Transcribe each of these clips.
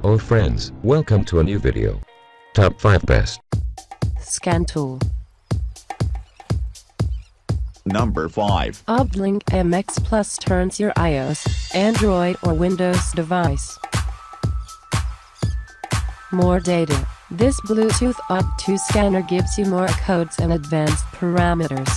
Oh friends, welcome to a new video. Top 5 best. Scan tool. Number 5. Uplink MX Plus turns your iOS, Android or Windows device more data. This Bluetooth Up2 scanner gives you more codes and advanced parameters.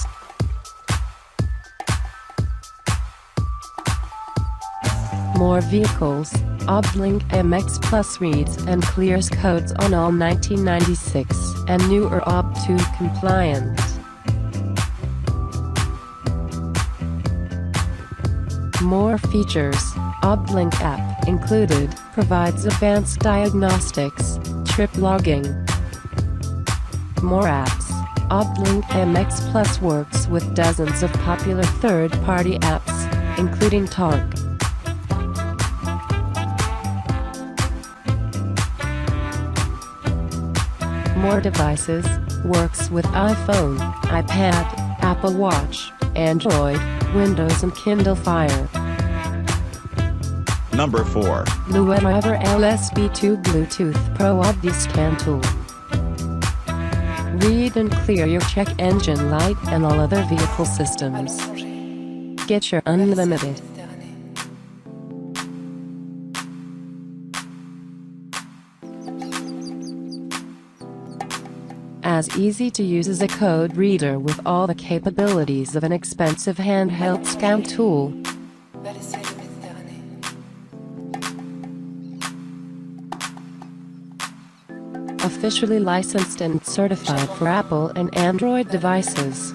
More vehicles. Uplink MX Plus reads and clears codes on all 1996 and newer Up2 compliant. More features. Uplink app included provides advanced diagnostics, trip logging. More apps. Uplink MX Plus works with dozens of popular third-party apps, including Torque. More devices. Works with iPhone, iPad, Apple Watch, Android, Windows and Kindle Fire. Number 4. lewd LSB2 Bluetooth Pro Scan tool. Read and clear your check engine light and all other vehicle systems. Get your unlimited. As easy to use as a code reader with all the capabilities of an expensive handheld scan tool. Officially licensed and certified for Apple and Android devices.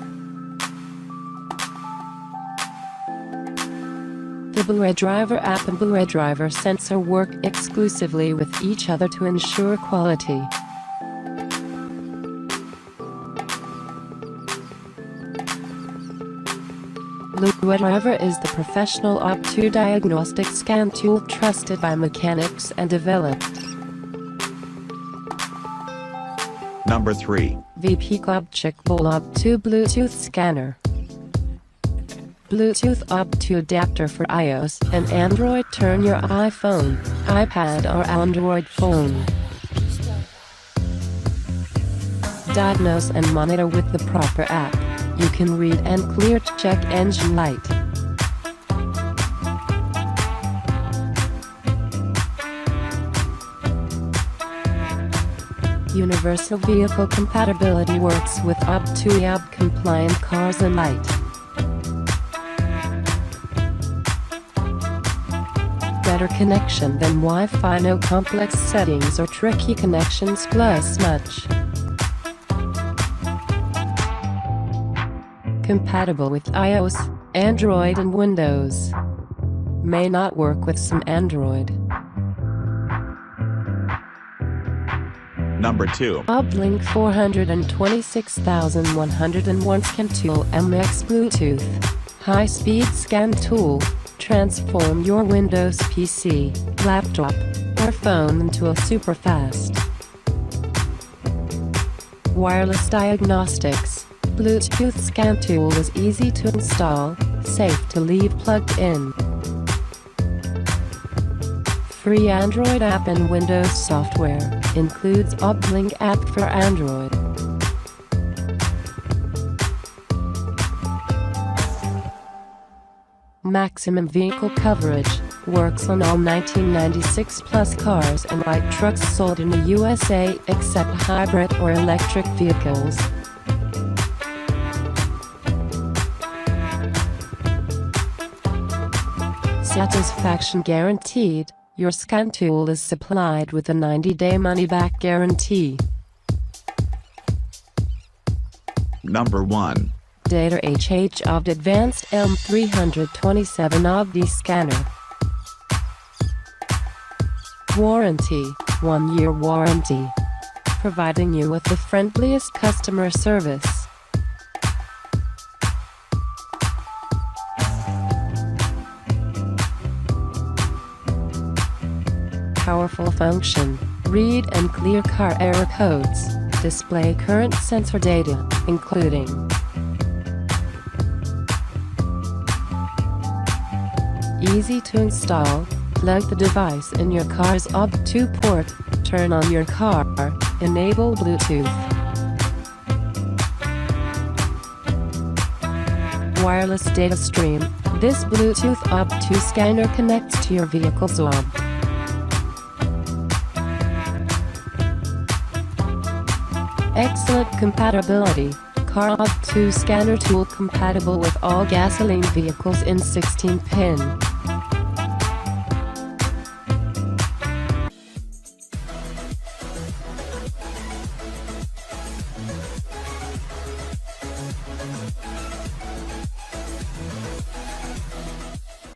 The Blu-ray driver app and Blu-ray driver sensor work exclusively with each other to ensure quality. lewd driver is the professional Up2 diagnostic scan tool trusted by mechanics and developed. Number 3. VP Obscene Up2 Bluetooth scanner. Bluetooth Up2 adapter for iOS and Android. Turn your iPhone, iPad or Android phone. Diagnose and monitor with the proper app. You can read and clear check engine light. Universal vehicle compatibility works with Up2 YAB compliant cars and light. Better connection than Wi-Fi, no complex settings or tricky connections plus much. Compatible with iOS, Android and Windows. May not work with some Android. Number 2. Uplink 426101 Scan Tool MX Bluetooth high-speed scan tool. Transform your Windows PC, laptop, or phone into a super-fast wireless diagnostics. Bluetooth scan tool is easy to install, safe to leave plugged in. Free Android app and Windows software, includes Uplink app for Android. Maximum vehicle coverage, works on all 1996 plus cars and light trucks sold in the USA except hybrid or electric vehicles. Satisfaction guaranteed. Your scan tool is supplied with a 90-day money-back guarantee. Number 1. Data HH of Advanced M327 OBD Scanner. Warranty, 1-year warranty. Providing you with the friendliest customer service. Powerful function, read and clear car error codes, display current sensor data, including easy to install, Plug the device in your car's OB2 port, turn on your car, enable Bluetooth. Wireless data stream. This Bluetooth OB2 scanner connects to your vehicle's OB. Excellent compatibility. Car OB2 scanner tool compatible with all gasoline vehicles in 16-pin.